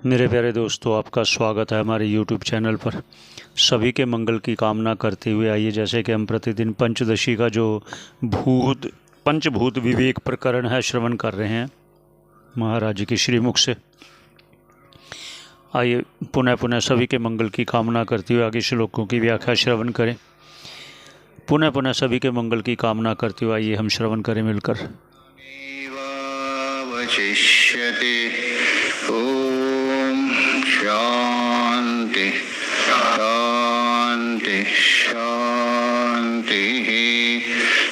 मेरे प्यारे दोस्तों, आपका स्वागत है हमारे YouTube चैनल पर। सभी के मंगल की कामना करते हुए आइए, जैसे कि हम प्रतिदिन पंचदशी का जो पंचभूत विवेक प्रकरण है श्रवण कर रहे हैं महाराज जी के श्रीमुख से। आइए पुनः पुनः सभी के मंगल की कामना करते हुए आगे श्लोकों की व्याख्या श्रवण करें। पुनः पुनः सभी के मंगल की कामना करते हुए आइए हम श्रवण करें मिलकर। ओम शांति शांति शांति।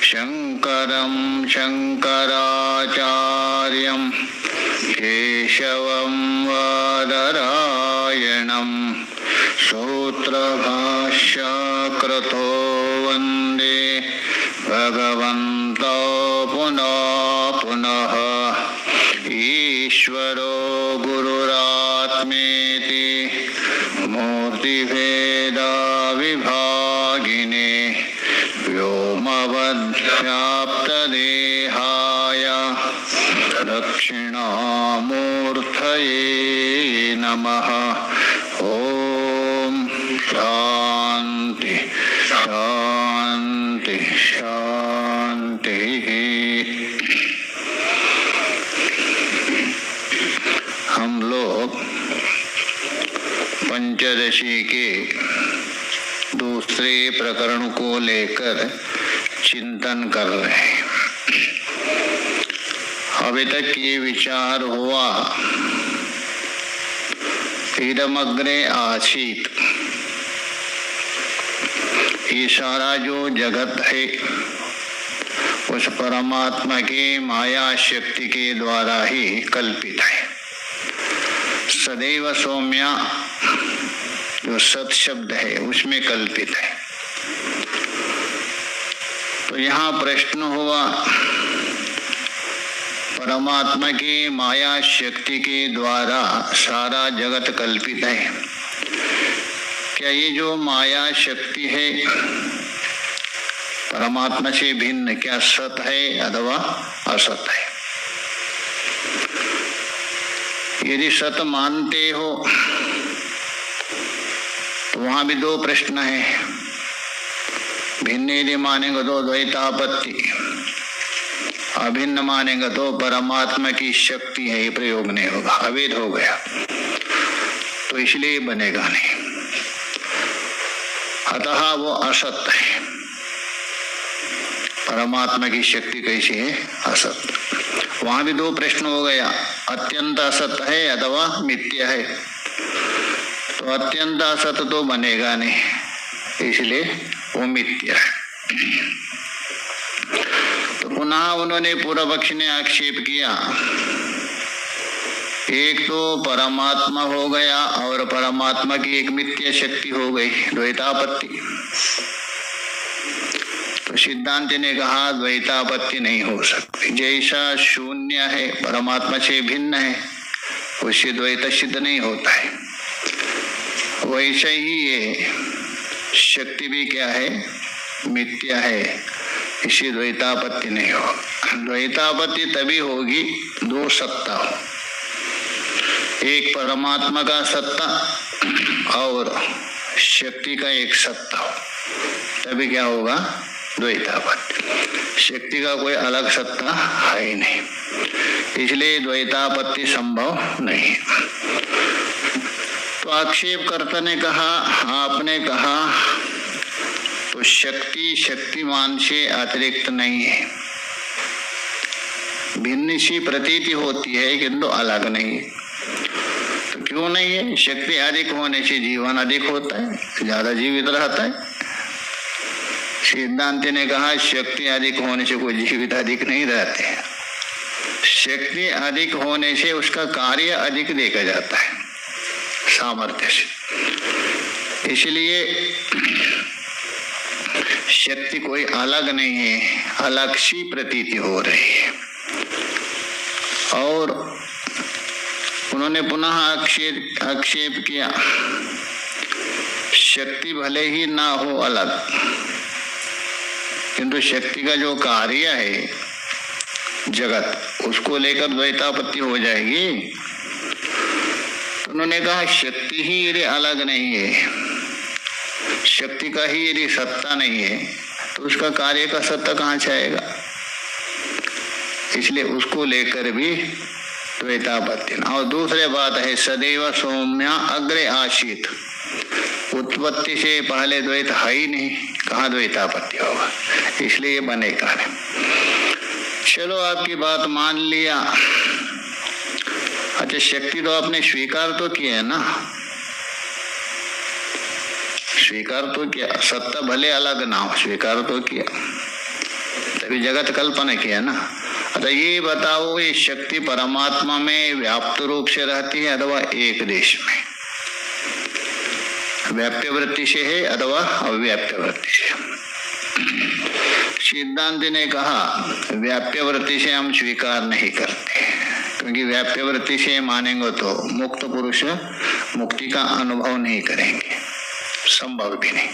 शंकरं शंकराचार्यं केशवं बादरायणं सूत्रभाष्यकृतो वन्दे भगवन्तो पुनः पुनः। ईश्वरो गुरुरात्मेति मूर्तिभेदविभागिने व्योमवद्व्याप्तदेहाय दक्षिणामूर्तये नमः। ओम शांति शांति शांति। हम लोग पंचदशी के दूसरे प्रकरण को लेकर चिंतन कर रहे हैं। अभी तक ये विचार हुआ, इदमग्रे आसीत, ये सारा जो जगत है उस परमात्मा की माया शक्ति के द्वारा ही कल्पित है। सदैव सौम्या जो सत शब्द है उसमें कल्पित है। तो यहाँ प्रश्न हुआ, परमात्मा की माया शक्ति के द्वारा सारा जगत कल्पित है। क्या ये जो माया शक्ति है परमात्मा से भिन्न, क्या सत है अथवा असत है? यदि सत मानते हो तो वहां भी दो प्रश्न है। भिन्न यदि मानेंगे तो द्वैतापत्ति, अभिन्न मानेंगे तो परमात्मा की शक्ति है, ये प्रयोग नहीं होगा, अवेद हो गया, तो इसलिए बनेगा नहीं। अतः वो असत है। परमात्मा की शक्ति कैसी है? असत। वहां भी दो प्रश्न हो गया, अत्यंत असत है अथवा मिथ्या है। तो अत्यंत असत तो बनेगा नहीं, इसलिए वो मिथ्या है। तो पुनः उन्होंने पूर्व पक्ष ने आक्षेप किया, एक तो परमात्मा हो गया और परमात्मा की एक मिथ्या शक्ति हो गई, द्वैतापत्ति। तो सिद्धांत ने कहा द्वैतापत्ति नहीं हो सकती। जैसा शून्य है परमात्मा से भिन्न है, उससे द्वैत सिद्ध नहीं होता है, वैसे ही ये शक्ति भी क्या है? मिथ्या है, इससे द्वैतापत्ति नहीं हो। द्वैतापत्ति तभी होगी दो सत्ता हो, एक परमात्मा का सत्ता और शक्ति का एक सत्ता हो, तभी क्या होगा? द्वैतापत्ति। शक्ति का कोई अलग सत्ता है ही नहीं, इसलिए द्वैतापत्ति संभव नहीं। तो आक्षेपकर्ता ने कहा, आपने कहा तो शक्ति शक्तिमान से अतिरिक्त नहीं है, भिन्न सी प्रतीति होती है किंतु अलग नहीं है। तो क्यों नहीं है? शक्ति अधिक होने से जीवन अधिक होता है, ज्यादा जीवित रहता है। सिद्धांत ने कहा शक्ति अधिक होने से कोई जीवित अधिक नहीं रहते हैं, शक्ति अधिक होने से उसका कार्य अधिक देखा जाता है सामर्थ्य से। इसलिए शक्ति कोई अलग नहीं है, अलग सी प्रतीति हो रही है। और उन्होंने पुनः आक्षेप किया, शक्ति भले ही ना हो अलग, किंतु शक्ति का जो कार्य है जगत, उसको लेकर द्वैतापत्ति हो जाएगी। तो उन्होंने कहा शक्ति ही यदि अलग नहीं है, शक्ति का ही यदि सत्ता नहीं है, तो उसका कार्य का सत्ता कहाँ से आएगा? इसलिए उसको लेकर भी द्वैतापत्ति। और दूसरे बात है सदैव सौम्या अग्रे आशीत, उत्पत्ति से पहले द्वैत है ही नहीं, कहाँ द्वैतापत्ति होगा? इसलिए बनेगा। चलो आपकी बात मान लिया। अच्छा, शक्ति तो आपने स्वीकार तो किया है ना, स्वीकार तो किया, सत्ता भले अलग ना हो, स्वीकार तो किया, तभी जगत कल्पना किया ना। अच्छा ये बताओ, ये शक्ति परमात्मा में व्याप्त रूप से रहती है अथवा एक देश में? व्याप्य वृत्ति से है अथवा अव्याप्य वृत्ति से? सिद्धांत ने कहा व्याप्य वृत्ति से हम स्वीकार नहीं करते, क्योंकि व्याप्य वृत्ति से मानेंगे तो मुक्त पुरुष मुक्ति का अनुभव नहीं करेंगे, संभव भी नहीं।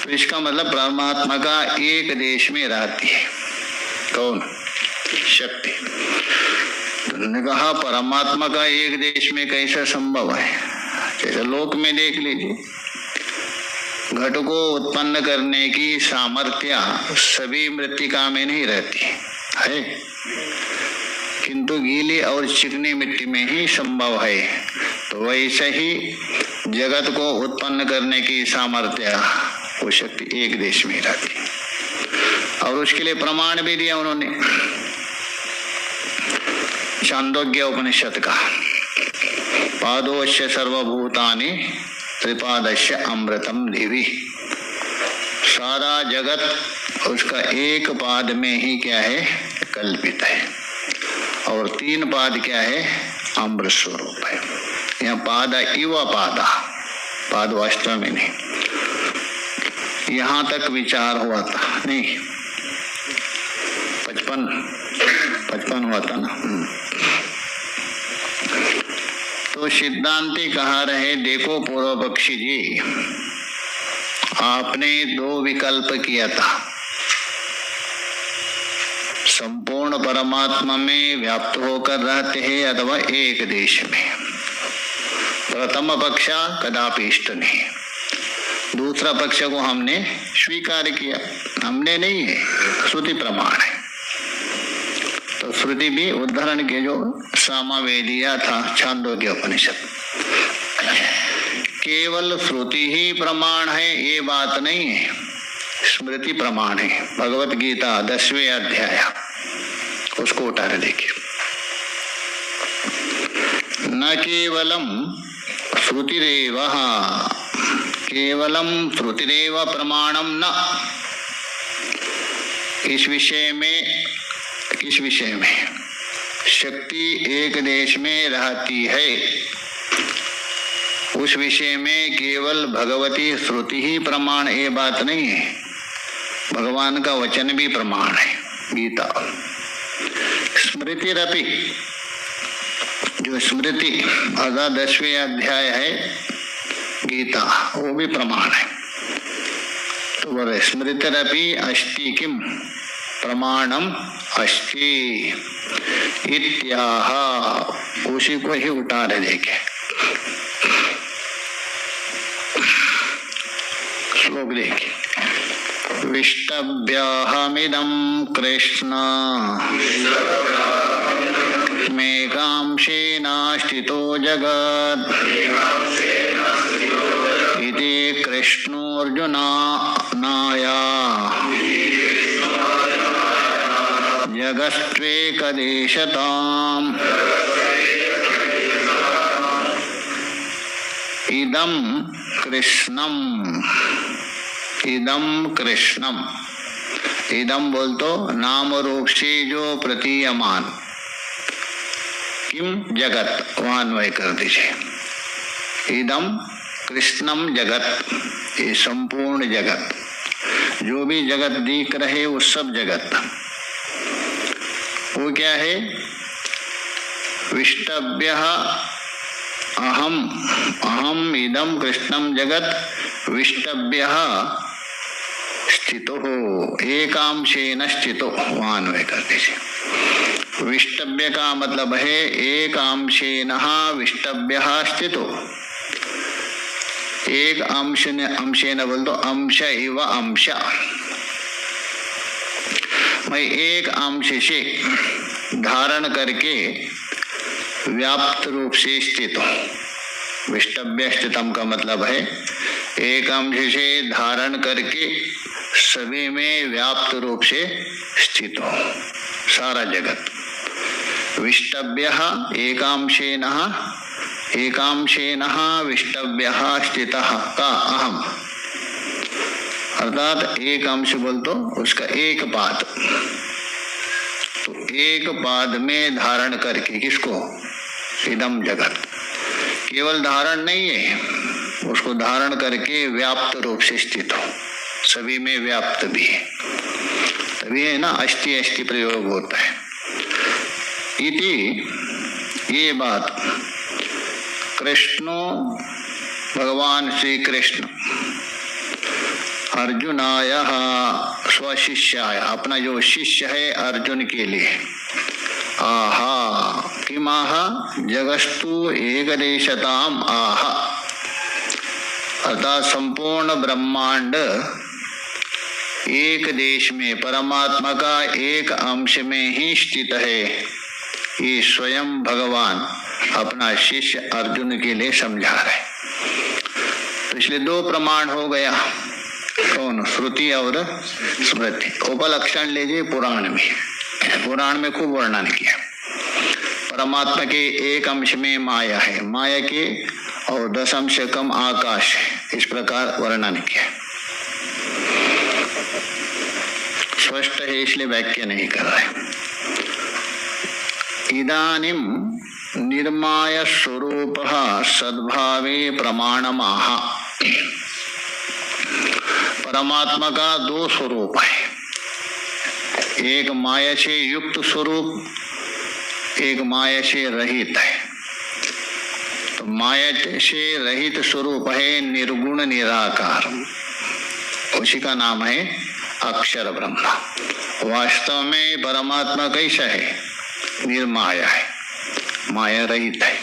तो इसका मतलब परमात्मा का एक देश में रहती है। कौन? शक्ति। तो उन्होंने कहा परमात्मा का एक देश में कैसा संभव है? जैसे लोक में देख लीजिए, घट को उत्पन्न करने की सामर्थ्य सभी मृत्तिका में नहीं रहती है, किंतु गीली और चिकनी मिट्टी में ही संभव है। तो वैसे ही जगत को उत्पन्न करने की सामर्थ्य वो शक्ति एक देश में रहती है। और उसके लिए प्रमाण भी दिया उन्होंने, छांदोग्य उपनिषद का, पादोश्य सर्वभूतानि त्रिपादश्य अमृतम देवी। सारा जगत उसका एक पाद में ही क्या है? कल्पित है। और तीन पाद क्या है? अमृत स्वरूप है। यहाँ पादा इव पादा, पाद वास्तव में नहीं, यहाँ तक विचार हुआ था नहीं, 55 हुआ था ना। तो सिद्धांती कहा रहे, देखो पूर्व पक्षी जी, आपने दो विकल्प किया था, संपूर्ण परमात्मा में व्याप्त होकर रहते हैं अथवा एक देश में। प्रथम पक्ष कदापि इष्ट नहीं, दूसरा पक्ष को हमने स्वीकार किया। हमने नहीं है, श्रुति प्रमाण है। तो श्रुति भी उदाहरण के जो सामवेदिया था छांदोग्य उपनिषद, केवल श्रुति ही प्रमाण है ये बात नहीं है, स्मृति प्रमाण है। भगवत गीता 10वें अध्याय, उसको उठा के देखिए। न केवलम श्रुतिरेव, केवलम श्रुतिरेव प्रमाणम न। इस विषय में, किस विषय में? शक्ति एक देश में रहती है, उस विषय में केवल भगवती श्रुति ही प्रमाण ये बात नहीं है, भगवान का वचन भी प्रमाण है। गीता स्मृतिरपि, जो स्मृति 10वें अध्याय है गीता, वो भी प्रमाण है। तो बोले स्मृतिरपि अस्ति किम प्रमाणम अस्ति इत्याह, उसी को ही उतारे देखे। श्लोक देखिए, विष्टभ्यहमिदं कृष्ण मेघांशेनाश्रितो जगत् इति कृष्णोऽर्जुनाया जगस्त्वेकदेशताम् इदं कृष्णम्, इदं कृष्णम, इदम बोल तो नाम रूप से जो प्रतीयमान, किम जगत, वहां अन्वय कर दीजिए। इदम कृष्णम जगत, ये संपूर्ण जगत, जो भी जगत दिख रहे वो सब जगत, वो क्या है? विष्टभ्य अहम, अहम इदम कृष्णम जगत विष्टभ्य स्थितो, एकांशेन स्थितो, वहां अन्वय कर दीजिए। विष्टव्य का मतलब है एक अंशेन विष्टव्य स्थितो। एक अंशेन बोल दो, अंश इव अंश। मैं एक अंश से धारण करके व्याप्त रूप से स्थित हूँ। विष्टव्य स्थितम का मतलब है एक अंश से धारण करके सभी में व्याप्त रूप से स्थित हो, सारा जगत। विष्टव्य एकांशेन विष्टव्य स्थितः का अहम, अर्थात एक अंश बोल तो उसका एक पाद। तो एक पाद में धारण करके किसको? इदम जगत। केवल धारण नहीं है, उसको धारण करके व्याप्त रूप से स्थित हो, सभी में व्याप्त भी है। तभी है ना अस्थि अस्थि प्रयोग होता है। इति ये बात कृष्णो भगवान श्री कृष्ण अर्जुनाय स्वशिष्याय, अपना जो शिष्य है अर्जुन के लिए, आहा किमाह जगस्तु एकदेशताम आह, अर्थात संपूर्ण ब्रह्मांड एक देश में परमात्मा का एक अंश में ही स्थित है। ये स्वयं भगवान अपना शिष्य अर्जुन के लिए समझा रहे। तो इसलिए दो प्रमाण हो गया, कौन? श्रुति और स्मृति। उपलक्षण लीजिए पुराण में, पुराण में खूब वर्णन किया। परमात्मा के एक अंश में माया है, माया के और 10 अंश से कम आकाश है, इस प्रकार वर्णन किया। स्पष्ट है, इसलिए वाक्य नहीं कर रहे। इदानीम निर्माय स्वरूपः सद्भावे प्रमाणमाह। परमात्मा का दो स्वरूप है, एक माया से युक्त स्वरूप, एक माया से रहित है। तो माया से रहित स्वरूप है निर्गुण निराकार, उसी का नाम है अक्षर ब्रह्म। वास्तव में परमात्मा कैसा है? निर्माया है, माया रहित है।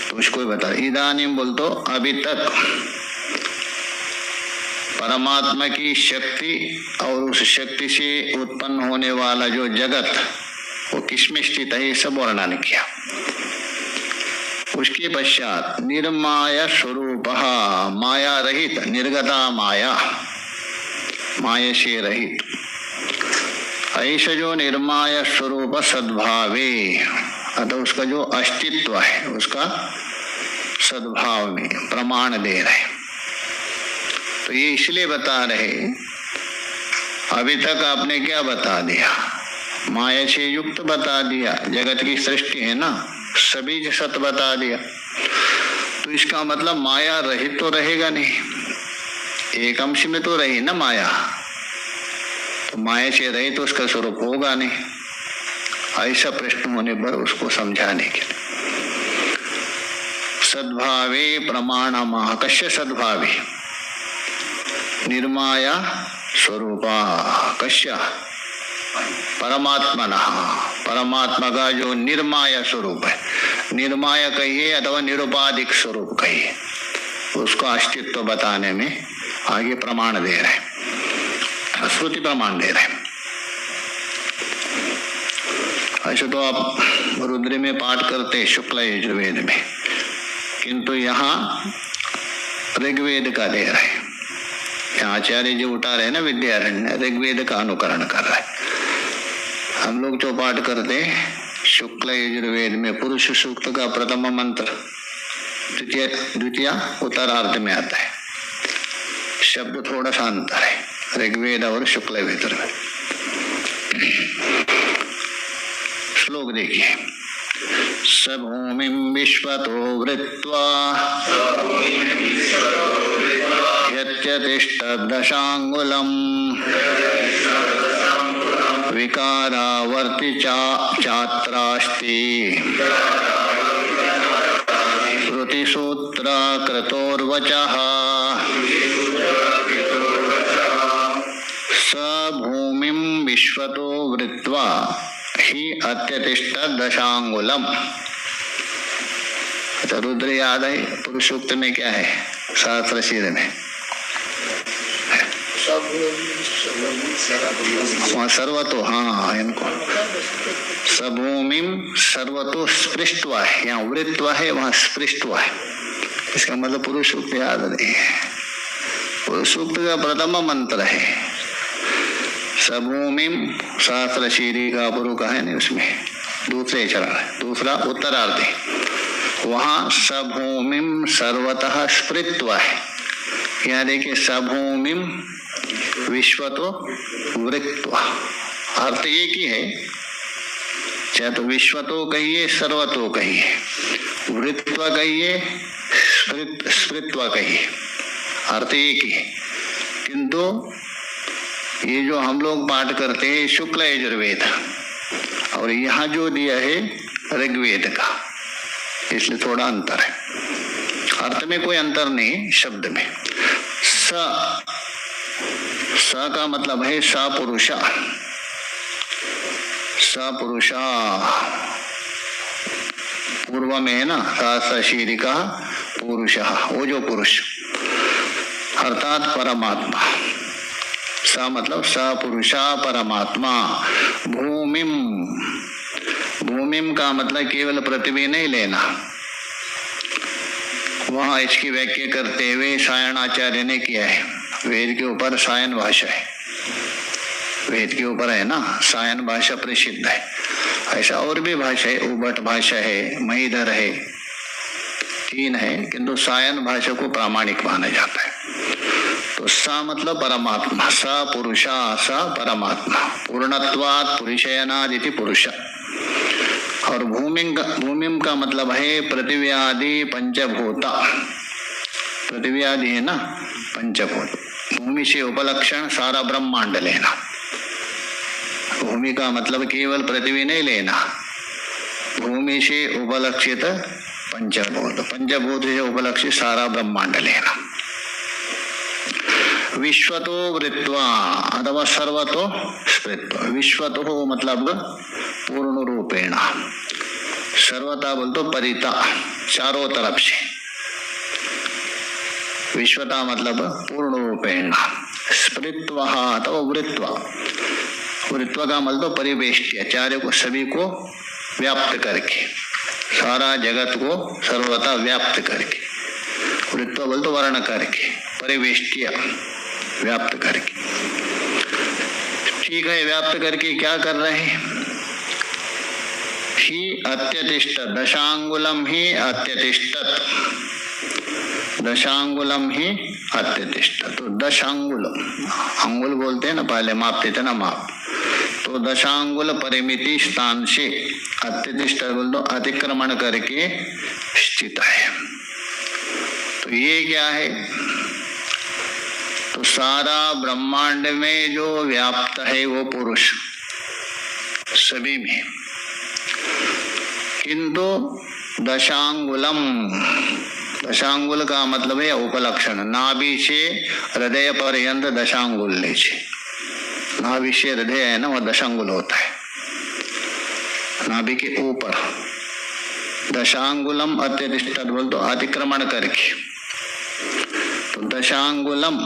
तो उसको बता, इदानीम बोल तो अभी तक परमात्मा की शक्ति और उस शक्ति से उत्पन्न होने वाला जो जगत वो किसमें स्थित है, ये सब वर्णन किया। उसके पश्चात निर्माया स्वरूप, माया रहित, निर्गता माया, माया से रहित, ऐसा जो निर्माया स्वरूप सद्भावे, अतः उसका जो अस्तित्व है उसका सद्भाव में प्रमाण दे रहे। तो ये इसलिए बता रहे, अभी तक आपने क्या बता दिया? माया से युक्त बता दिया, जगत की सृष्टि है ना, सभी सत बता दिया। तो इसका मतलब माया रहित तो रहेगा नहीं, एक अंश में तो रही ना माया, तो माया से रहित तो उसका स्वरूप होगा नहीं। ऐसा प्रश्न होने पर उसको समझाने के लिए सद्भावे प्रमाणमाह। कस्य सद्भावे? निर्माया स्वरूपा। कस्य? परमात्मना। परमात्मा का जो निर्माया स्वरूप है, निर्माया कहिए अथवा निरुपाधिक स्वरूप कहिए, उसका अस्तित्व बताने में आगे प्रमाण दे रहे हैं, श्रुति प्रमाण दे रहे हैं। ऐसे तो आप रुद्र में पाठ करते शुक्ल यजुर्वेद में, किंतु यहाँ ऋग्वेद का दे रहे हैं। यहाँ आचार्य जी उठा रहे हैं ना, विद्यारण्य ऋग्वेद का अनुकरण कर रहे हैं। हम लोग जो पाठ करते शुक्ल यजुर्वेद में पुरुष सूक्त का प्रथम मंत्र द्वितीय उत्तरार्ध में आता है। शब्द थोड़ा सा अंतर है ऋग्वेद और शुक्ल यजुर्वेद में। श्लोक देखिए, स भूमिं विश्वतो वृत्वा यत्यतिष्ठदशांगुलम् विकारावर्ति चात्रास्ति श्रुतिसूत्र कृतोर्वचः। स भूमिं विश्वतो वृत्वा, ही अत्यतिष्ठ दशांगुलम। अच्छा, रुद्र याद है, पुरुष सूक्त में क्या है, शास्त्र शीर में सर्वतो, हाँ इनको सबभूमिम सर्वतो स्पृष्ट्वा है, यहाँ वृत्वा है वहां स्पृष्ट्वा है, इसका मतलब पुरुष सूक्त याद नहीं है। पुरुष सूक्त का प्रथम मंत्र है सबभूमिम, शास्त्र शीरी का पुरु का है नहीं, उसमें दूसरे चरण है, दूसरा उत्तरार्ध है, वहां सबभूमिम सर्वतः स्पृत्वा है। यहाँ देखिए सबभूमिम विश्वतो वृत्वा, अर्थ एक ही है, चाहे तो विश्वतो कहिए सर्वतो कहिए, वृत्वा कहिए स्पृत्वा कहिए, अर्थ एक ही है। किंतु ये जो हम लोग पाठ करते हैं शुक्ल यजुर्वेद, और यहाँ जो दिया है ऋग्वेद का, इसलिए थोड़ा अंतर है। अर्थ में कोई अंतर नहीं, शब्द में। स का मतलब है सपुरुषा, सपुरुषा पूर्व में है ना, शास्त्रशीरी का पुरुष, वो जो पुरुष अर्थात परमात्मा। सा मतलब सपुरुषा परमात्मा। भूमिम, भूमिम का मतलब केवल पृथ्वी नहीं लेना, वहां इसकी व्याख्या करते हुए सायणाचार्य ने किया है, वेद के ऊपर सायन भाषा है, वेद के ऊपर है ना, सायन भाषा प्रसिद्ध है। ऐसा और भी भाषा है, उभट भाषा है, महिधर है, तीन है, किंतु सायन भाषा को प्रामाणिक माना जाता है। तो सा मतलब परमात्मा, सा पुरुषा, सा परमात्मा, पूर्णत्वात् पुरुषयनादिति पुरुष। और भूमिम का मतलब है पृथ्वी आदि पंचभूता, पृथ्वी आदि है ना पंचभूत, भूमि से उपलक्षण सारा ब्रह्मांड लेना। भूमि का मतलब केवल पृथ्वी नहीं लेना, भूमि से उपलक्षित पंचभूत, पंचभूत से उपलक्षित सारा ब्रह्मांड लेना। विश्वतो वृत्वा अथवा सर्वतो स्पृत्वा, विश्वतो मतलब पूर्ण रूपेण, सर्वता बोल तो परिता, चारों तरफ से, विश्वता मतलब पूर्ण रूपेण, स्पृत्वा अथवा वृत्वा, वृत्वा का मतलब परिवेष्टित, चारों को, सभी को व्याप्त करके, सारा जगत को सर्वता व्याप्त करके, वृत्वा बोल तो वर्ण करके, परिवेष्टित व्याप्त करके। ठीक है, व्याप्त करके क्या कर रहे हैं, ही अत्यतिष्ठ, दशांगुलम ही अत्यतिष्ठत, दशांगुलम ही अत्यतिष्ठ। तो दशांगुल, अंगुल बोलते हैं ना, पहले मापते थे ना माप, तो दशांगुल परिमिति स्थान से अत्यतिष्ठ बोल दो अतिक्रमण करके स्थित है। तो ये क्या है, तो सारा ब्रह्मांड में जो व्याप्त है वो पुरुष सभी में, किंतु दशांगुलम, दशांगुल का मतलब है उपलक्षण, नाभि से हृदय पर्यंत दशांगुल नीचे, नाभि से हृदय है ना वह दशांगुल होता है, नाभि के ऊपर। दशांगुलम अत्यतिष्ठ बोल तो अतिक्रमण करके, तो दशांगुलम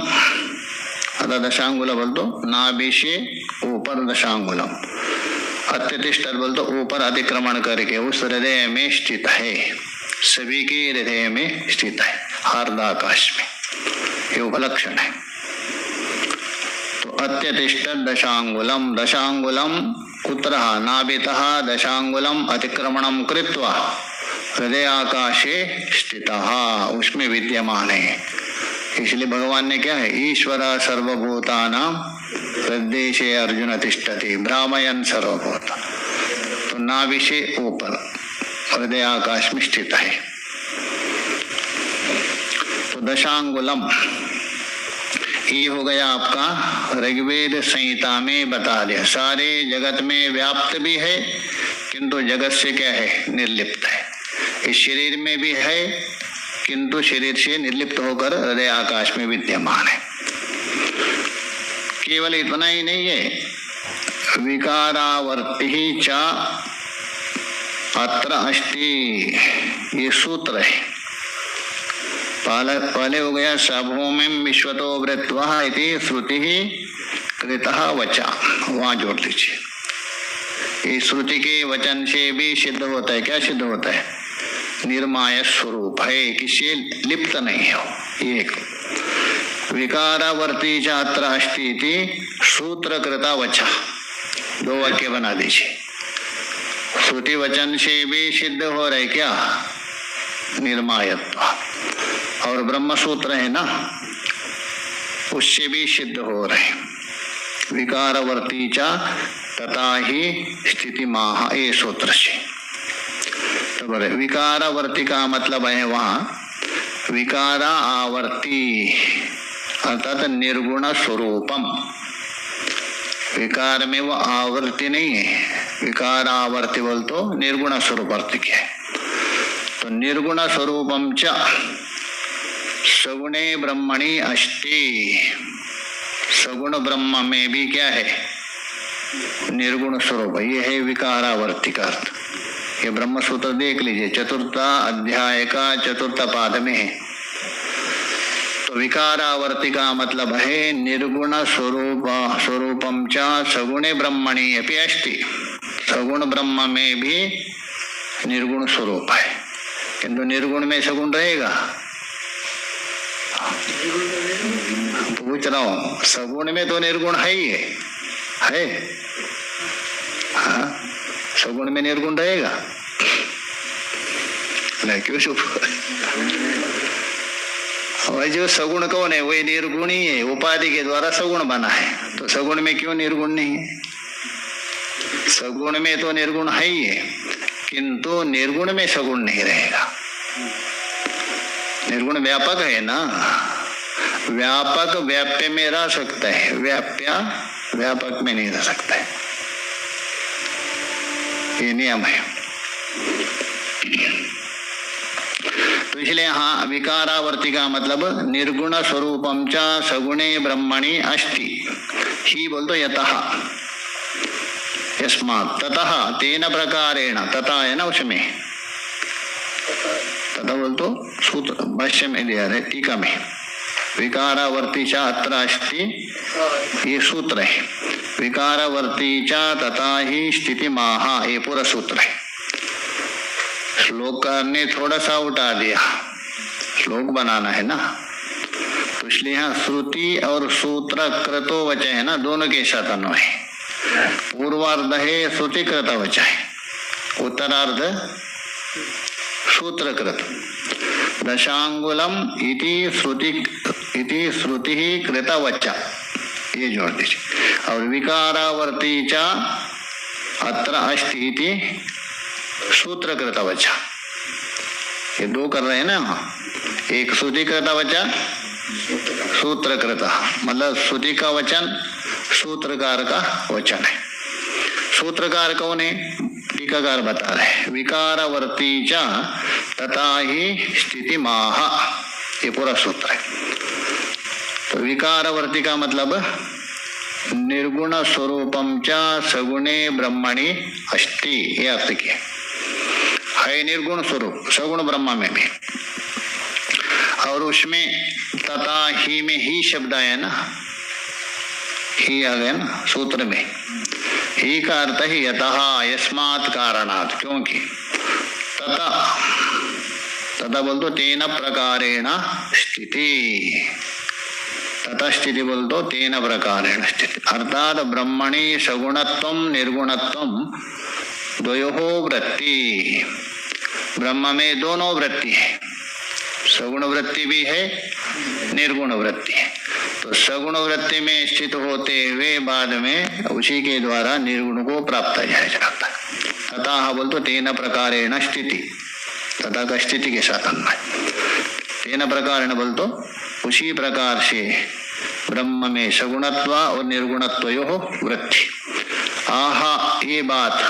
अतः दशांगुल बोल तो नाभि से ऊपर दशांगुलम, अत्यतिष्ठ बोल तो ऊपर अतिक्रमण करके उस हृदय में स्थित है, सभी के हृदय में स्थित है, हार्दाकाश में, ये उपलक्षण है। तो अत्यतिष्ठ दशांगुलम, दशांगुलम कुत्र नाभितः दशांगुलम अतिक्रमणम कृत्वा हृदय आकाशे स्थितः, उसमें विद्यमान है। इसलिए भगवान ने क्या है, ईश्वर सर्वभूतानां हृदय अर्जुन तिष्ठति भ्रामयन् सर्वभूत, तो नाभि से ऊपर हृदय आकाश में स्थित है। तो दशांगुलम ये हो गया आपका ऋग्वेद संहिता में बता दिया, सारे जगत में व्याप्त भी है किंतु जगत से क्या है, निर्लिप्त है। इस शरीर में भी है किंतु शरीर से निर्लिप्त होकर हृदय आकाश में विद्यमान है। केवल इतना ही नहीं है, विकारावर्ति च अत्र अस्ति, ये सूत्र है। पहले हो गया सभूमिम विश्वतो वृत्वा इति श्रुति कृतः वचा, वहां जोड़ लीजिए। इस श्रुति के वचन से भी सिद्ध होता है, क्या सिद्ध होता है? निर्माय स्वरूप है, किसी लिप्त नहीं हो। एक विकारावर्ती छात्र अस्ति सूत्र कृता वचा, दो वाक्य बना दीजिए। श्रुति वचन से भी सिद्ध हो रहे क्या? निर्मायत्व। और ब्रह्म सूत्र है ना, उससे भी सिद्ध हो रहे। विकारवर्ती चा तथा ही स्थिति माह, ये सूत्र से। तो बोले विकारवर्ती का मतलब है वहां विकारा आवर्ती अर्थात निर्गुण स्वरूपम। विकार में वो आवर्ती नहीं है, विकार आवर्ती बोल तो निर्गुण स्वरूप अर्थ क्या है? तो निर्गुण स्वरूपम च सगुणे ब्रह्मणि अस्ति, सगुण ब्रह्म में भी क्या है? निर्गुण स्वरूप। ये है विकारावर्ती का अर्थ। ये ब्रह्म सूत्र देख लीजिए, चतुर्थ अध्याय का चतुर्थ पाद में है। तो विकारावर्ती का मतलब है निर्गुण स्वरूपम च सगुणे ब्रह्मणि अपि अस्ति, सगुण ब्रह्म में भी निर्गुण स्वरूप है। किंतु निर्गुण में सगुण रहेगा? पूछ रहा हूं, सगुण में तो निर्गुण है ही है। हाँ, सगुण में निर्गुण रहेगा? नहीं, क्यों चुप? वही जो सगुण कौन है? वही निर्गुण ही है, उपाधि के द्वारा सगुण बना है। तो सगुण में क्यों निर्गुण नहीं है? सगुण में तो निर्गुण है ही है, किंतु निर्गुण में सगुण नहीं रहेगा। निर्गुण व्यापक है ना, व्यापक व्याप्य में रह सकता है, व्याप्या व्यापक में नहीं रह सकता है। ये नियम है। तो इसलिए यहाँ विकारावर्ती का मतलब निर्गुण स्वरूपम च सगुणे ब्रह्मणि अस्ति ही बोल दो यतः, यस्मात् ततः तेन प्रकारेण, तथा है ना उसमें, तथा बोल तो सूत्र भाष्य में दिया है, टीका में विकारावर्ती च अत्र अस्ति, ये सूत्र है। विकारावर्ती च तथा ही स्थिति माहा, ये पूरा सूत्र है। श्लोक ने थोड़ा सा उठा दिया, श्लोक बनाना है ना, तो इसलिए यहाँ श्रुति और सूत्र कृतो वच है ना, दोनों के साथ अन्वय है। पूर्वार्ध है श्रुति कृत वच है, उत्तरार्ध सूत्रकृत। दशांगुलम इति श्रुति कृत वच, ये जोड़ दीजिए। और विकारावर्ती च अत्र अस्ति इति सूत्रकृत वच, ये दो कर रहे हैं ना। एक श्रुति कृत वचन, सूत्रकृत, मतलब श्रुति का वचन सूत्रकार का वचन है। सूत्रकार कौन है? टीकाकार बता रहे। विकारावर्ती च तथा ही स्थिति माह, ये पूरा सूत्र है। तो विकारावर्ती का मतलब निर्गुण स्वरूपम च सगुणे ब्रह्मणि अस्ति, ये अर्थ किया है। निर्गुण स्वरूप सगुण ब्रह्म में भी, और उसमें तथा ही में ही शब्द आया ना, ही आ गया ना सूत्र में। ही का अर्थ ही यतः, यस्मात् कारणात्, क्योंकि। तथा बोल दो तेन प्रकारेण स्थिति, तथा स्थिति बोल दो तेन प्रकारेण स्थिति, अर्थात ब्रह्मणि सगुणत्वम निर्गुणत्वम द्वयोः वृत्ति। ब्रह्म में दोनों वृत्ति है, सगुण वृत्ति भी है, निर्गुण वृत्ति है। तो सगुण वृत्ति में स्थित होते हुए बाद में उसी के द्वारा निर्गुण को प्राप्त किया जाता है। तथा बोल तो तेन प्रकारेण स्थिति, तथा का स्थिति के साथ अन्वय। तेन प्रकारेण बोल तो उसी प्रकार से ब्रह्म में सगुणत्व और निर्गुणत्व वृत्ति। आहा, ये बात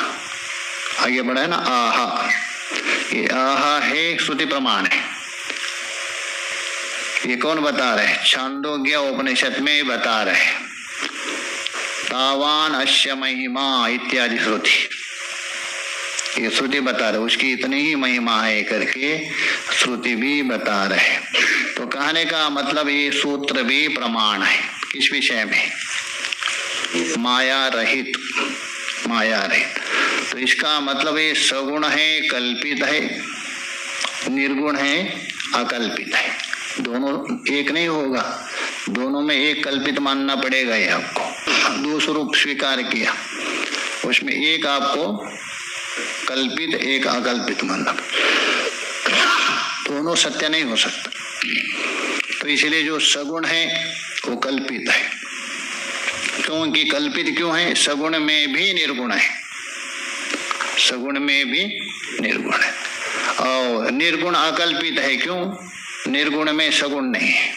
आगे बढ़ा है ना, आहा, ये आहा है श्रुति प्रमाण है। ये कौन बता रहे? छांदोग्य उपनिषद में बता रहे। तावान अस्य महिमा इत्यादि श्रुति, ये श्रुति बता रहे उसकी इतनी ही महिमा है करके श्रुति भी बता रहे। तो कहने का मतलब ये सूत्र भी प्रमाण है किस विषय में, माया रहित, माया रहित। तो इसका मतलब ये सगुण है, कल्पित है, निर्गुण है, अकल्पित है, दोनों एक नहीं होगा, दोनों में एक कल्पित मानना पड़ेगा। ये आपको दो स्वरूप स्वीकार किया, उसमें एक आपको कल्पित एक अकल्पित मानना, दोनों सत्य नहीं हो सकता। तो इसलिए जो सगुण है वो कल्पित है, क्योंकि कल्पित क्यों है, सगुण में भी निर्गुण है, सगुण में भी निर्गुण है, और निर्गुण अकल्पित है, क्यों, निर्गुण में सगुण नहीं है।